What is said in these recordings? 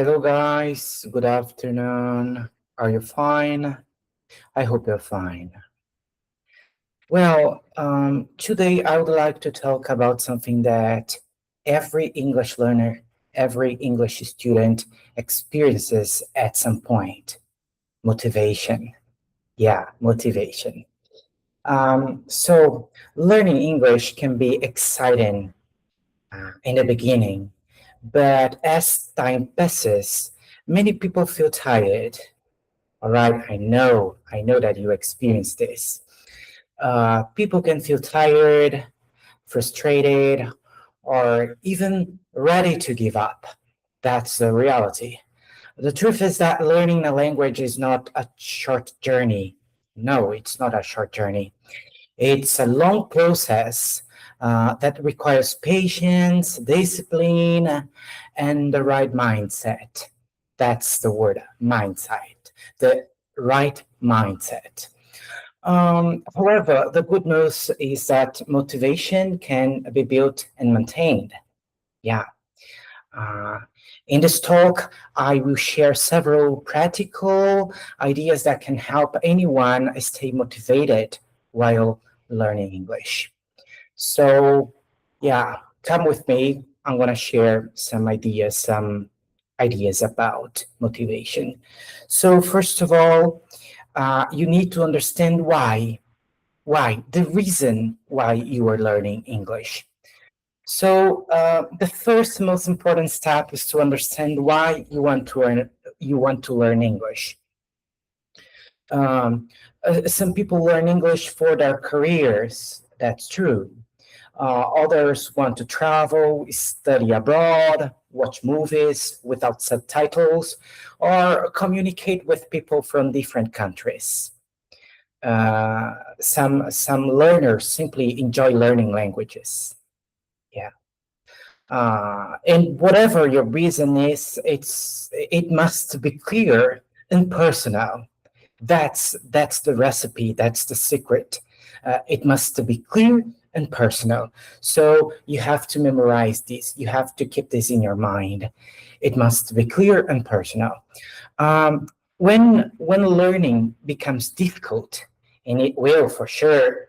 Hello, guys. Good afternoon. Are you fine? I hope you're fine. Well, today I would like to talk about something that every English learner, every English student experiences at some point: motivation. Yeah, motivation. So, learning English can be exciting in the beginning, but as time passes, many people feel tired. All right, I know that you experience this. People can feel tired, frustrated, or even ready to give up. That's the reality. The truth is that learning a language is not a short journey. No, it's not a short journey. It's a long process that requires patience, discipline, and the right mindset. That's the word, mindset. The right mindset. However, the good news is that motivation can be built and maintained. Yeah. Uh, in this talk, I will share several practical ideas that can help anyone stay motivated while learning English. So, yeah, come with me. I'm going to share some ideas about motivation. So, first of all, you need to understand the reason why you are learning English. So the first most important step is to understand why you want to learn English. Some people learn English for their careers. That's true. Others want to travel, study abroad, watch movies without subtitles, or communicate with people from different countries. Some learners simply enjoy learning languages. Yeah. And whatever your reason is, it must be clear and personal. That's the recipe. That's the secret. It must be clear and personal. So you have to memorize this. You have to keep this in your mind. It must be clear and personal. Um, when learning becomes difficult, and it will for sure,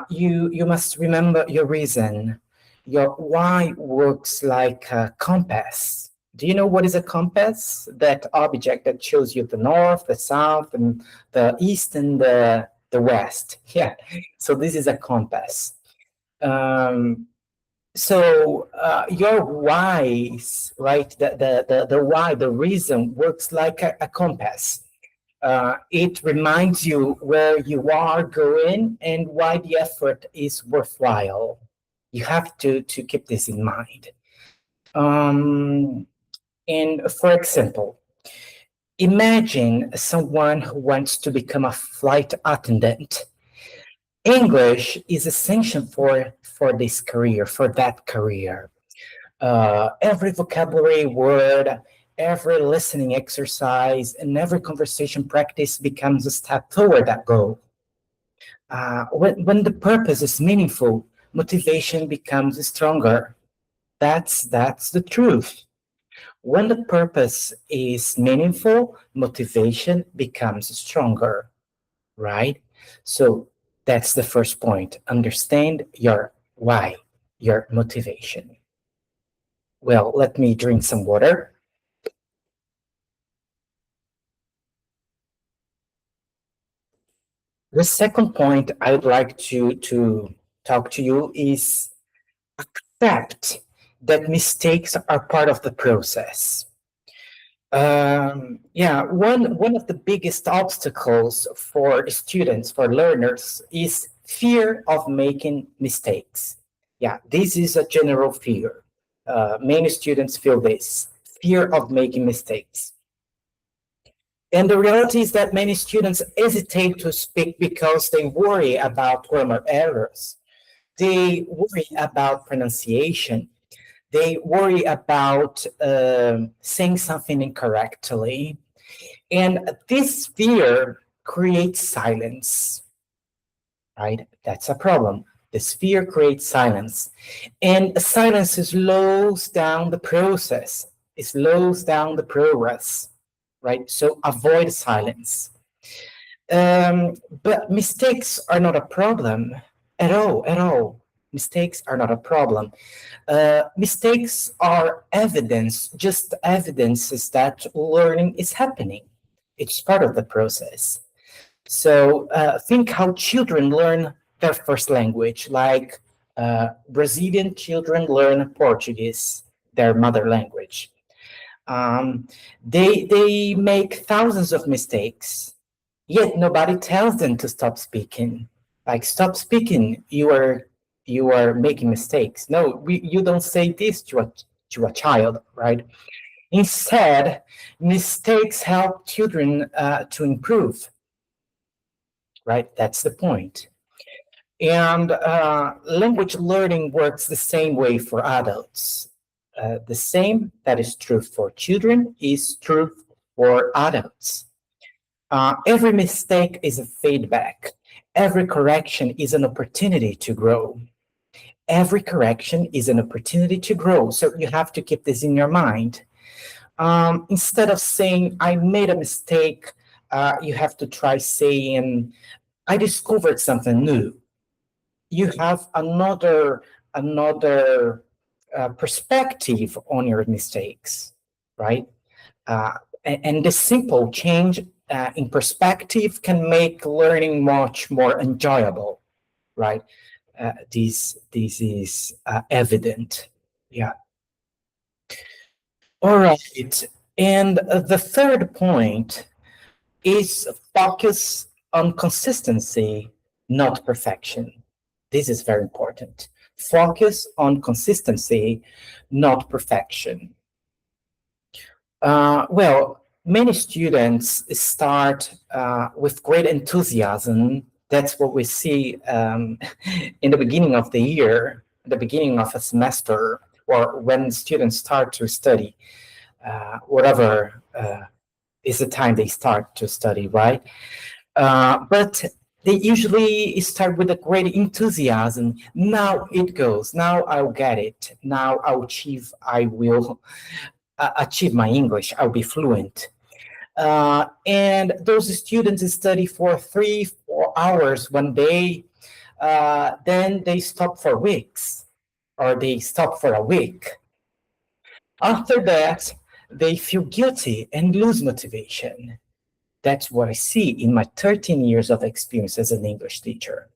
you must remember your reason. Your why works like a compass. Do you know what is a compass? That object that shows you the north, the south, and the east and the west. Yeah. So this is a compass. Um, so your whys, right? The why, the reason works like a compass. It reminds you where you are going and why the effort is worthwhile. You have to keep this in mind. Um, and for example, imagine someone who wants to become a flight attendant. English is essential for this career, for that career. Every vocabulary word, every listening exercise, and every conversation practice becomes a step toward that goal. When the purpose is meaningful, motivation becomes stronger. That's the truth. When the purpose is meaningful, motivation becomes stronger, right? So that's the first point. Understand your why, your motivation. Well, let me drink some water. The second point I would like to talk to you is accept that mistakes are part of the process. Yeah, one of the biggest obstacles for students, for learners, is fear of making mistakes. Yeah, this is a general fear. Many students feel this fear of making mistakes. And the reality is that many students hesitate to speak because they worry about grammar errors. They worry about pronunciation. They worry about saying something incorrectly. And this fear creates silence, right? That's a problem. This fear creates silence. And silence slows down the process. It slows down the progress, right? So avoid silence. But mistakes are not a problem at all, at all. Mistakes are not a problem. Mistakes are evidence, just evidences that learning is happening. It's part of the process. So think how children learn their first language, like Brazilian children learn Portuguese, their mother language. Um, they make thousands of mistakes, yet nobody tells them to stop speaking. Like stop speaking, you are making mistakes. No, you don't say this to a child, right? Instead, mistakes help children to improve, right? That's the point. And language learning works the same way for adults. The same that is true for children is true for adults. Every mistake is a feedback. Every correction is an opportunity to grow. Every correction is an opportunity to grow. So you have to keep this in your mind. Instead of saying, I made a mistake, you have to try saying, I discovered something new. You have another perspective on your mistakes, right? And the simple change in perspective can make learning much more enjoyable, right? This is evident. Yeah. All right. And the third point is focus on consistency, not perfection. This is very important. Focus on consistency, not perfection. Well, many students start with great enthusiasm. That's what we see in the beginning of the year, the beginning of a semester, or when students start to study, whatever is the time they start to study, right? But they usually start with a great enthusiasm. Now it goes. Now I'll get it. Now I will achieve my English. I'll be fluent. And those students study for 3-4 hours one day. Then they stop for weeks, or they stop for a week. After that, they feel guilty and lose motivation. That's what I see in my 13 years of experience as an English teacher.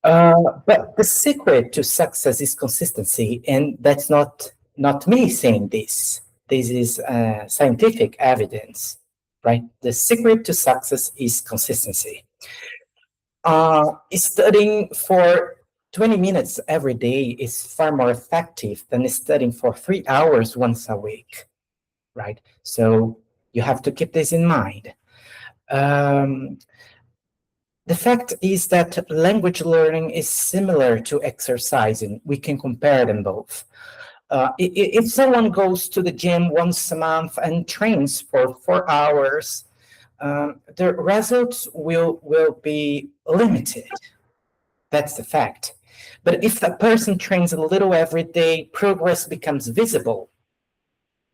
But the secret to success is consistency, and that's not me saying this. This is scientific evidence, right? The secret to success is consistency. Studying for 20 minutes every day is far more effective than studying for 3 hours once a week, right? So you have to keep this in mind. The fact is that language learning is similar to exercising. We can compare them both. If someone goes to the gym once a month and trains for 4 hours, the results will be limited. That's the fact. But if a person trains a little every day, progress becomes visible,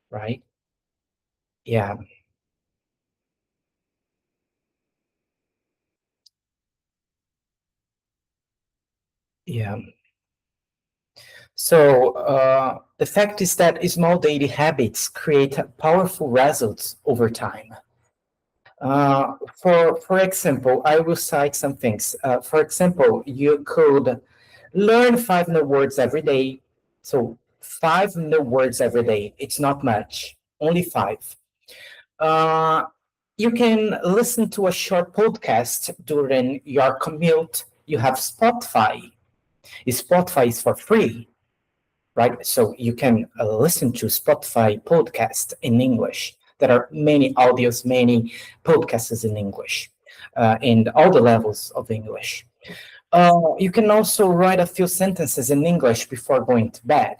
right? Yeah. Yeah. So the fact is that small daily habits create powerful results over time. For example, I will cite some things. For example, you could learn 5 new words every day. So 5 new words every day. It's not much, only five. Uh, you can listen to a short podcast during your commute. You have Spotify. Spotify is for free, right? So you can listen to Spotify podcast in English. There are many audios, many podcasts in English, and all the levels of English. You can also write a few sentences in English before going to bed.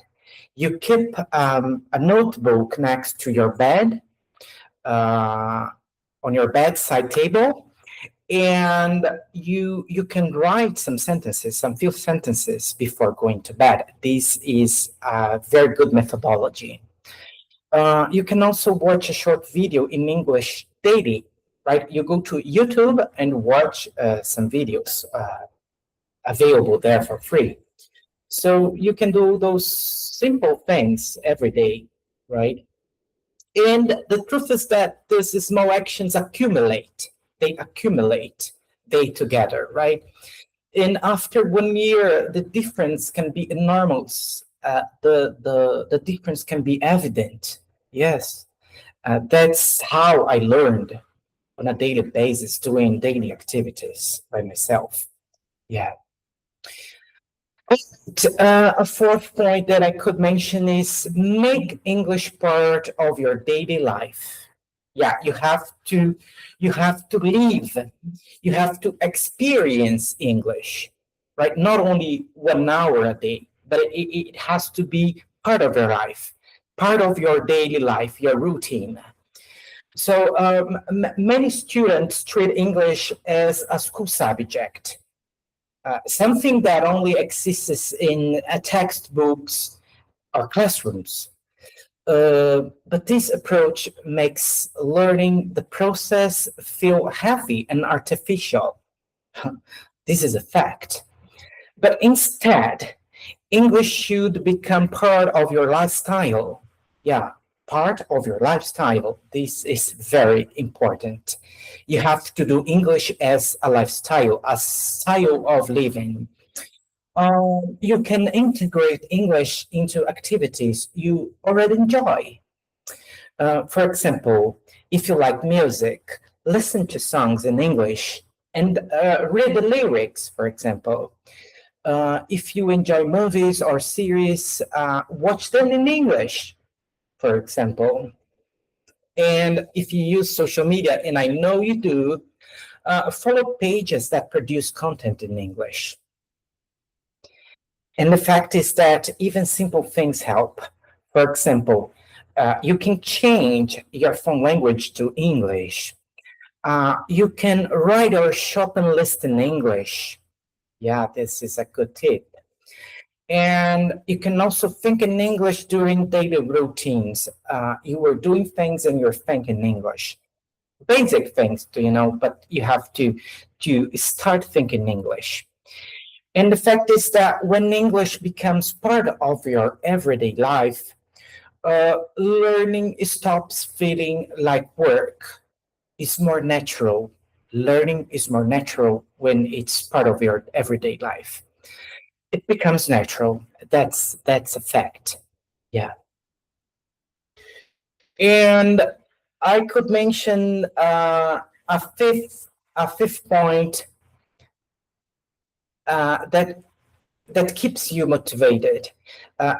You keep a notebook next to your bed, on your bedside table, and you can write some few sentences before going to bed. This is a very good methodology. You can also watch a short video in English daily, right? You go to YouTube and watch some videos available there for free. So you can do those simple things every day, right? And the truth is that those small actions accumulate. They accumulate day together, right? And after 1 year, the difference can be enormous. The difference can be evident. Yes, that's how I learned on a daily basis doing daily activities by myself. Yeah. A fourth point that I could mention is make English part of your daily life. Yeah, you have to live, you have to experience English, right? Not only 1 hour a day, but it has to be part of your life, part of your daily life, your routine. So many students treat English as a school subject, something that only exists in textbooks or classrooms. But this approach makes learning the process feel heavy and artificial. This is a fact. But instead, English should become part of your lifestyle. Yeah, part of your lifestyle. This is very important. You have to do English as a style of living. You can integrate English into activities you already enjoy. For example, if you like music, listen to songs in English and read the lyrics, for example. If you enjoy movies or series, watch them in English, for example. And if you use social media, and I know you do, follow pages that produce content in English. And the fact is that even simple things help. For example, you can change your phone language to English. You can write or shopping list in English. Yeah, this is a good tip. And you can also think in English during daily routines. You are doing things and you're thinking English. Basic things, but you have to start thinking English. And the fact is that when English becomes part of your everyday life, learning stops feeling like work. It's more natural. Learning is more natural when it's part of your everyday life. It becomes natural. That's a fact. Yeah. And I could mention a fifth point that keeps you motivated.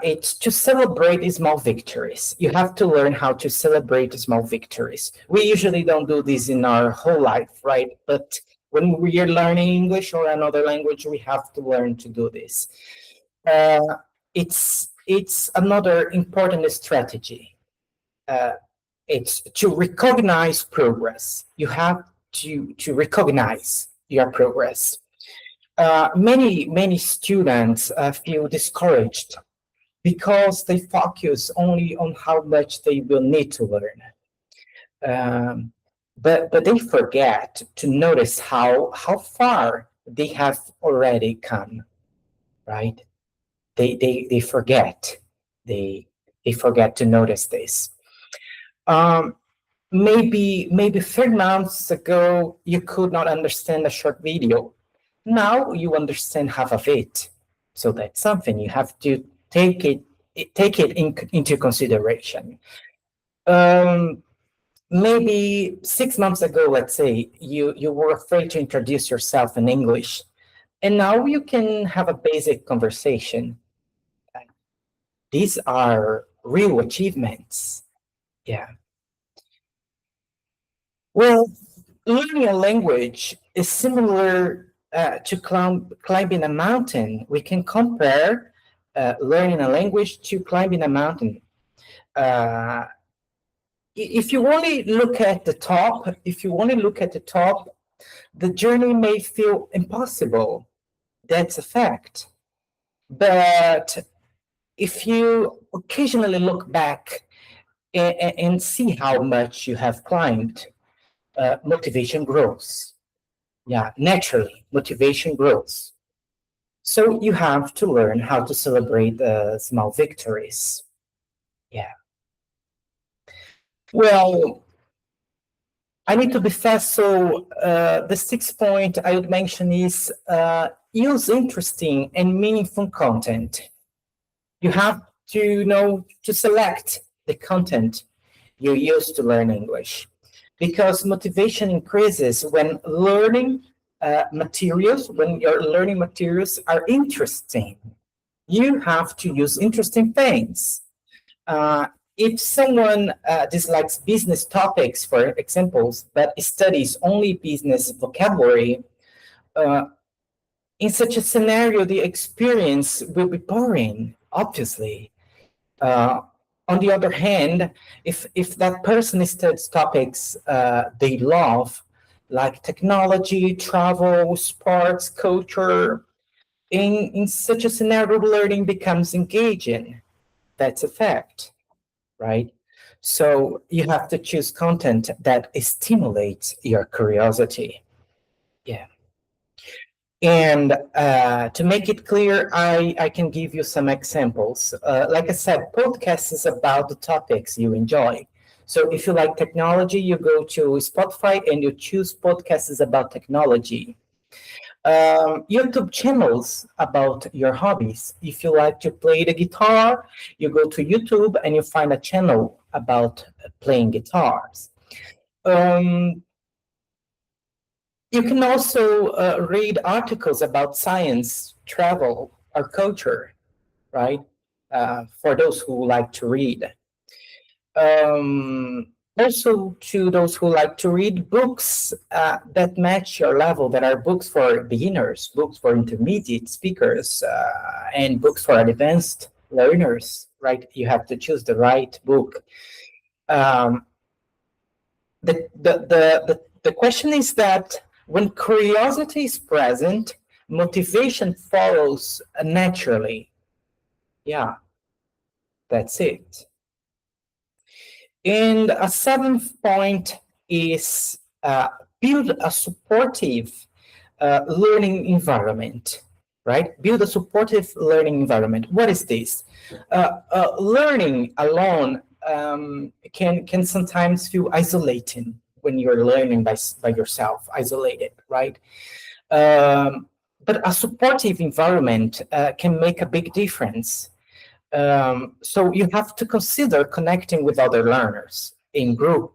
It's to celebrate small victories. You have to learn how to celebrate small victories. We usually don't do this in our whole life, right? But when we are learning English or another language, we have to learn to do this. Uh, it's another important strategy. Uh, it's to recognize progress. You have to recognize your progress. Many students feel discouraged because they focus only on how much they will need to learn. But they forget to notice how far they have already come, right? They forget. They forget to notice this. Um, maybe 3 months ago you could not understand a short video. Now you understand half of it. So that's something you have to into consideration. Um, Maybe 6 months ago, let's say, you were afraid to introduce yourself in English, and now you can have a basic conversation. These are real achievements. Yeah. Well, learning a language is similar to climbing a mountain. We can compare learning a language to climbing a mountain. Uh, if you only look at the top, the journey may feel impossible. That's a fact. But if you occasionally look back, and see how much you have climbed, motivation grows. Yeah, naturally, motivation grows. So you have to learn how to celebrate small victories. Yeah. Well, I need to be fast. So the sixth point I would mention is use interesting and meaningful content. You have to know to select the content you use to learn English, because motivation increases when your learning materials are interesting. You have to use interesting things. Uh, if someone dislikes business topics, for examples, but studies only business vocabulary, uh, in such a scenario, the experience will be boring, obviously. Uh, on the other hand, if that person studies topics they love, like technology, travel, sports, culture, in such a scenario, learning becomes engaging. That's a fact, right? So you have to choose content that stimulates your curiosity. Yeah. And to make it clear, I can give you some examples. Like I said, podcast is about the topics you enjoy. So if you like technology, you go to Spotify and you choose podcasts about technology. YouTube channels about your hobbies. If you like to play the guitar, you go to YouTube and you find a channel about playing guitars. Um, you can also read articles about science, travel, or culture, right? For those who like to read. Um, Also, to those who like to read books that match your level, that are books for beginners, books for intermediate speakers, and books for advanced learners, right? You have to choose the right book. Um, the question is that when curiosity is present, motivation follows naturally. Yeah, that's it. And a seventh point is build a supportive learning environment, right? Build a supportive learning environment. What is this? Learning alone can sometimes feel isolating when you're learning by yourself, isolated, right? Um, but a supportive environment can make a big difference. So you have to consider connecting with other learners in group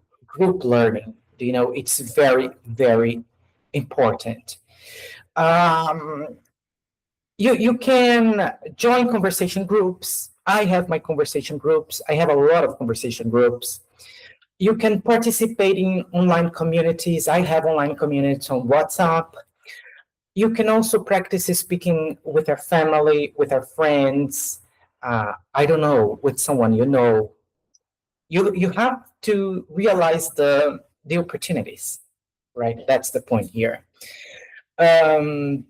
learning. You know, it's very, very important. Um, you can join conversation groups. I have my conversation groups. I have a lot of conversation groups. You can participate in online communities. I have online communities on WhatsApp. You can also practice speaking with our family, with our friends. I don't know, with someone you know. You have to realize the opportunities, right? That's the point here. Um,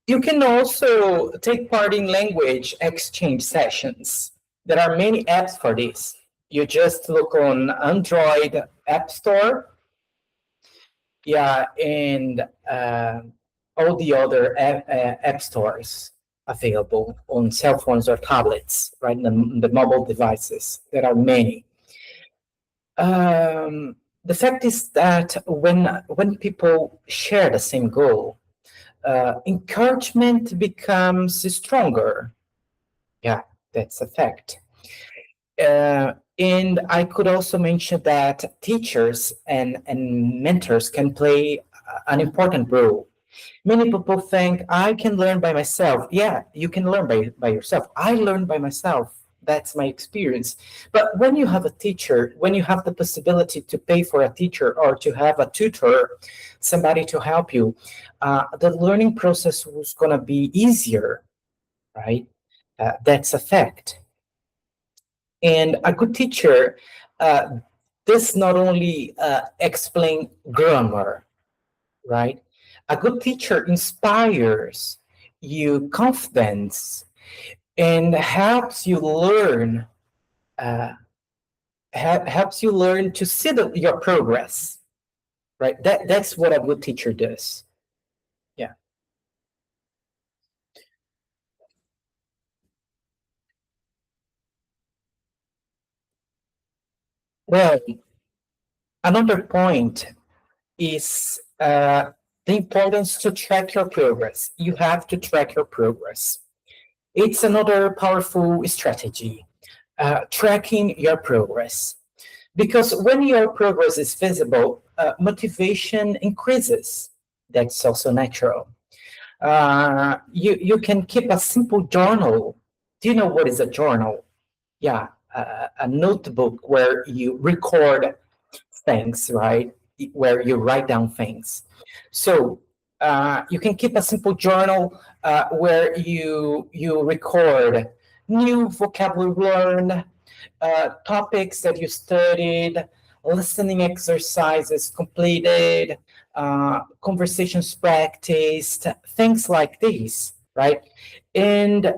you can also take part in language exchange sessions. There are many apps for this. You just look on Android App Store, yeah, and all the other app stores available on cell phones or tablets, right? The mobile devices. There are many. The fact is that when people share the same goal, encouragement becomes stronger. Yeah, that's a fact. And I could also mention that teachers and mentors can play an important role. Many people think I can learn by myself. Yeah, you can learn by yourself. I learned by myself. That's my experience. But when you have a teacher, when you have the possibility to pay for a teacher or to have a tutor, somebody to help you, the learning process was going to be easier, right? That's a fact. And a good teacher, uh, this not only explain grammar, right? A good teacher inspires you confidence and helps you learn uh, helps you learn to see your progress, right? That's what a good teacher does. Yeah. Well, another point is the importance to track your progress. You have to track your progress. It's another powerful strategy, tracking your progress. Because when your progress is visible, motivation increases. That's also natural. You can keep a simple journal. Do you know what is a journal? Yeah, a notebook where you record things, right? Where you write down things. So you can keep a simple journal where you record new vocabulary learned, topics that you studied, listening exercises completed, conversations practiced, things like these, right? And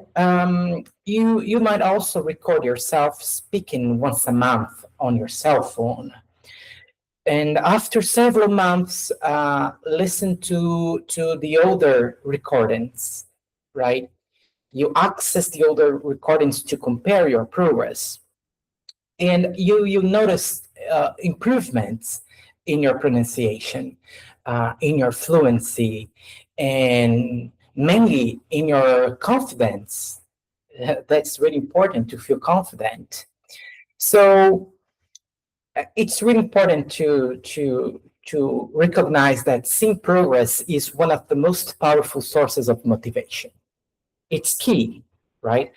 you might also record yourself speaking once a month on your cell phone. And after several months, listen to the older recordings, right? You access the older recordings to compare your progress, and you notice improvements in your pronunciation, in your fluency, and mainly in your confidence. That's really important to feel confident. So it's really important to recognize that seeing progress is one of the most powerful sources of motivation. It's key, right?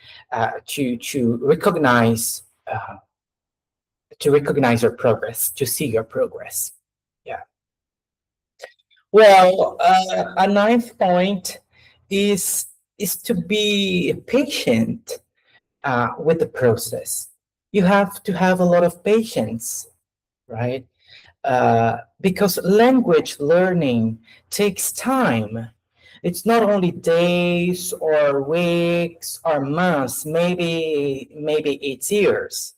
To recognize your progress, to see your progress. Yeah. Well, a ninth point is is to be patient with the process. You have to have a lot of patience, right? Because language learning takes time. It's not only days or weeks or months, maybe it's years,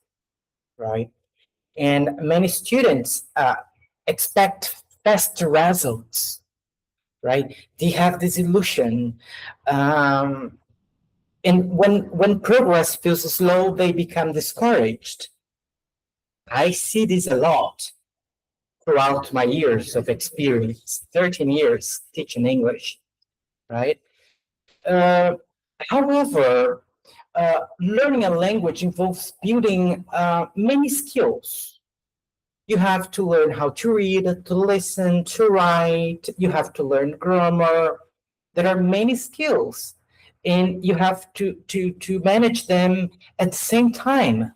right? And many students expect fast results, right? They have this illusion. And when progress feels slow, they become discouraged. I see this a lot throughout my years of experience, 13 years teaching English, right? Uh, However, learning a language involves building many skills. You have to learn how to read, to listen, to write. You have to learn grammar. There are many skills, and you have to manage them at the same time.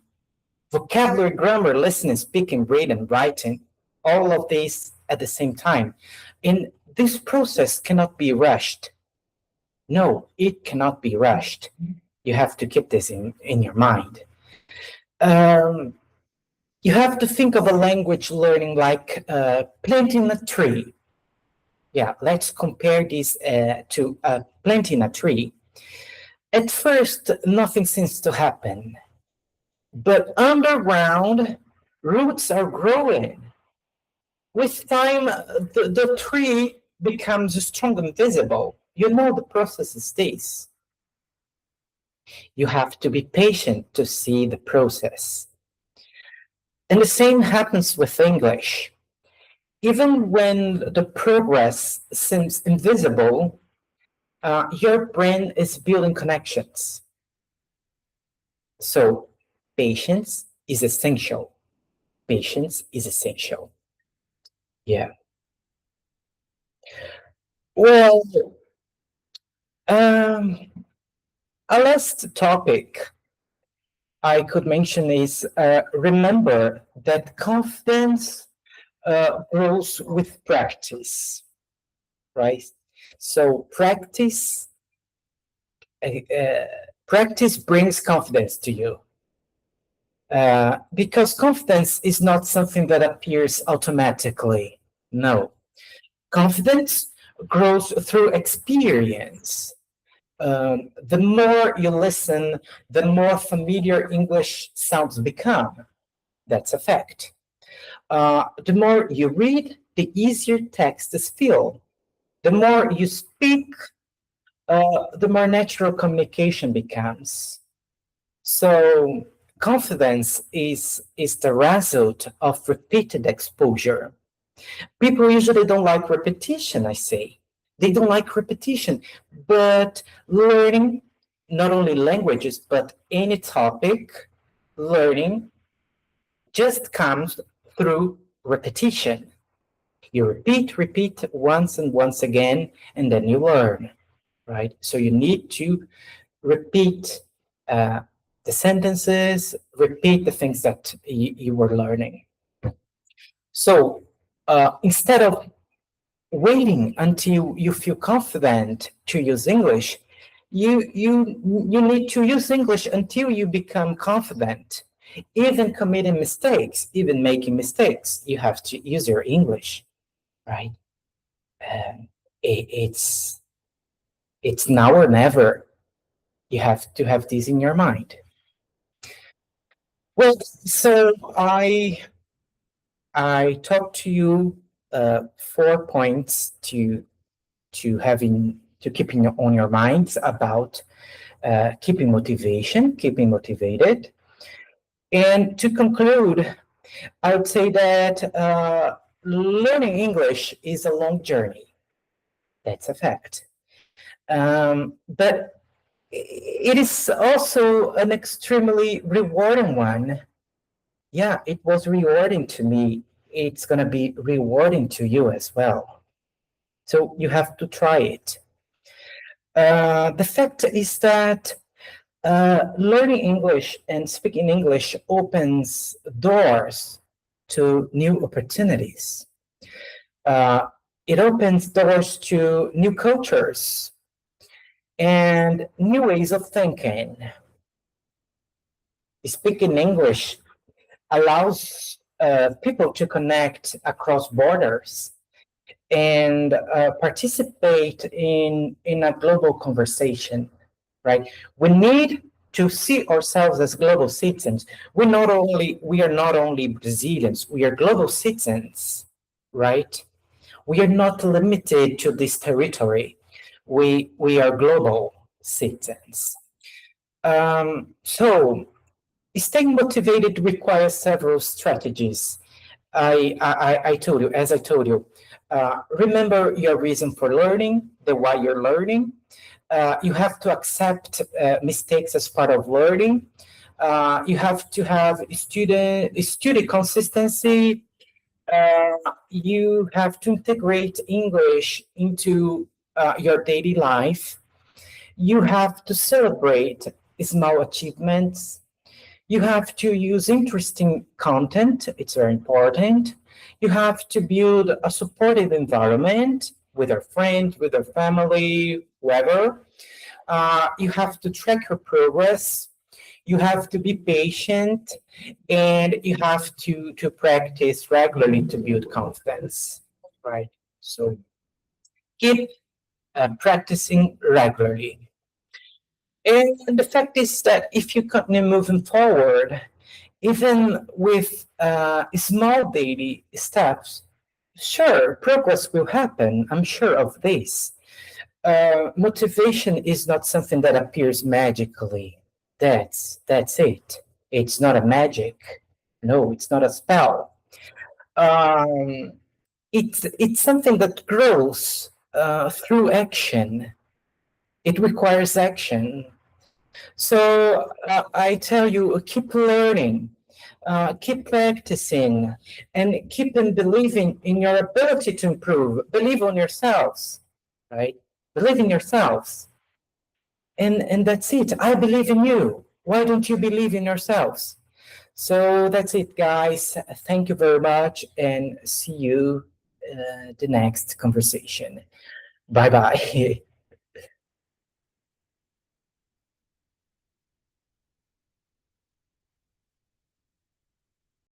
Vocabulary, grammar, listening, speaking, reading, writing, all of these at the same time. And this process cannot be rushed. No, it cannot be rushed. You have to keep this in your mind. Um, you have to think of a language learning like planting a tree. Yeah, let's compare this to planting a tree. At first, nothing seems to happen, but underground, roots are growing. With time, the tree becomes strong and visible. You know the process is this. You have to be patient to see the process. And the same happens with English. Even when the progress seems invisible, your brain is building connections. So, patience is essential. Patience is essential. Yeah. Well, um, a last topic I could mention is remember that confidence grows with practice, right? So uh, practice brings confidence to you, because confidence is not something that appears automatically. No, confidence grows through experience. The more you listen, the more familiar English sounds become. That's a fact. The more you read, the easier texts feel. The more you speak, the more natural communication becomes. So confidence is the result of repeated exposure. People usually don't like repetition, I say. They don't like repetition, but learning not only languages, but any topic, learning just comes through repetition. You repeat once and once again, and then you learn, right? So you need to repeat uh, the sentences, repeat the things that you were learning. So instead of waiting until you feel confident to use English, you need to use English until you become confident. Even committing mistakes, even making mistakes, you have to use your English, right? Um, it's now or never. You have to have this in your mind. Well, so I talked to you 4 points to keeping on your minds about keeping motivation, keeping motivated. And to conclude, I would say that learning English is a long journey. That's a fact. But it is also an extremely rewarding one. Yeah, it was rewarding to me. It's going to be rewarding to you as well. So you have to try it. The fact is that learning English and speaking English opens doors to new opportunities. Uh, it opens doors to new cultures and new ways of thinking. Speaking English allows people to connect across borders and participate in a global conversation, right? We need to see ourselves as global citizens. We are not only Brazilians, we are global citizens, right? We are not limited to this territory. We are global citizens. So staying motivated requires several strategies. I told you, as I told you, remember your reason for learning, the why you're learning. You have to accept mistakes as part of learning. You have to have student consistency. You have to integrate English into your daily life. You have to celebrate small achievements. You have to use interesting content. It's very important. You have to build a supportive environment with our friends, with our family, whoever. You have to track your progress. You have to be patient, and you have to practice regularly to build confidence, right? So keep practicing regularly. And the fact is that if you continue moving forward, even with small daily steps, sure, progress will happen. I'm sure of this. Motivation is not something that appears magically. That's it. It's not a magic. No, it's not a spell. Um, it's something that grows through action. It requires action. So I tell you, keep learning, keep practicing, and keep on believing in your ability to improve. Believe on yourselves, right? Believe in yourselves. And that's it. I believe in you. Why don't you believe in yourselves? So that's it, guys. Thank you very much, and see you the next conversation. Bye bye.